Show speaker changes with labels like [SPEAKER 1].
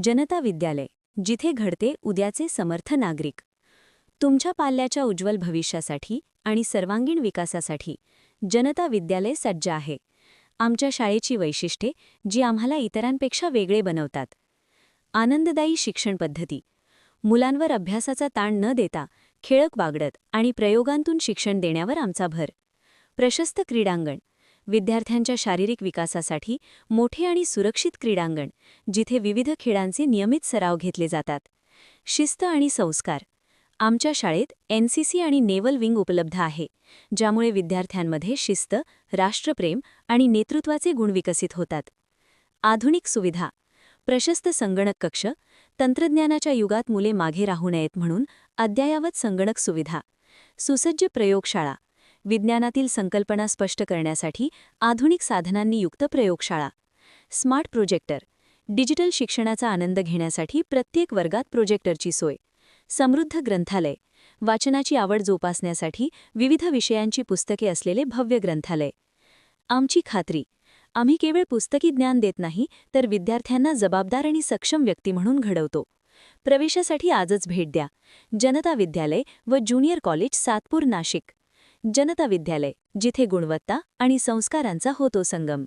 [SPEAKER 1] जनता विद्यालय, जिथे घडते उद्याचे समर्थ नागरिक. तुमच्या पाल्याच्या उज्ज्वल भविष्यासाठी आणि सर्वांगीण विकासासाठी जनता विद्यालय सज्ज आहे. आमच्या शाळेची वैशिष्ट्ये जी आम्हाला इतरांपेक्षा वेगळे बनवतात. आनंददायी शिक्षण पद्धती. मुलांवर अभ्यासाचा ताण न देता खेळक वागडत आणि प्रयोगांतून शिक्षण देण्यावर आमचा भर. प्रशस्त क्रीडांगण. विद्यार्थ्यांच्या शारीरिक विकासासाठी मोठे आणि सुरक्षित क्रीडांगण, जिथे विविध खेळांचे नियमित सराव घेतले जातात. शिस्त आणि संस्कार. आमच्या शाळेत एनसीसी आणि नेव्हल विंग उपलब्ध आहे, ज्यामुळे विद्यार्थ्यांमध्ये शिस्त, राष्ट्रप्रेम आणि नेतृत्वाचे गुण विकसित होतात. आधुनिक सुविधा. प्रशस्त संगणक कक्ष. तंत्रज्ञानाच्या युगात मुले मागे राहू नयेत म्हणून अद्ययावत संगणक सुविधा. सुसज्ज प्रयोगशाळा. विज्ञानातील संकल्पना स्पष्ट करण्यासाठी आधुनिक साधनांनी युक्त प्रयोगशाळा. Smart projector. डिजिटल शिक्षणाचा आनंद घेण्यासाठी प्रत्येक वर्गात प्रोजेक्टरची सोय. समृद्ध ग्रंथालय. वाचनाची आवड जोपासण्यासाठी विविध विषयांची पुस्तके असलेले भव्य ग्रंथालय. आमची खात्री. आम्ही केवळ पुस्तकी ज्ञान देत नाही, तर विद्यार्थ्यांना जबाबदार आणि सक्षम व्यक्ती म्हणून घडवतो. प्रवेशासाठी आजच भेट द्या. जनता विद्यालय व ज्युनियर कॉलेज, सातपूर, नाशिक. जनता विद्यालय, जिथे गुणवत्ता आणि संस्कारांचा होतो संगम.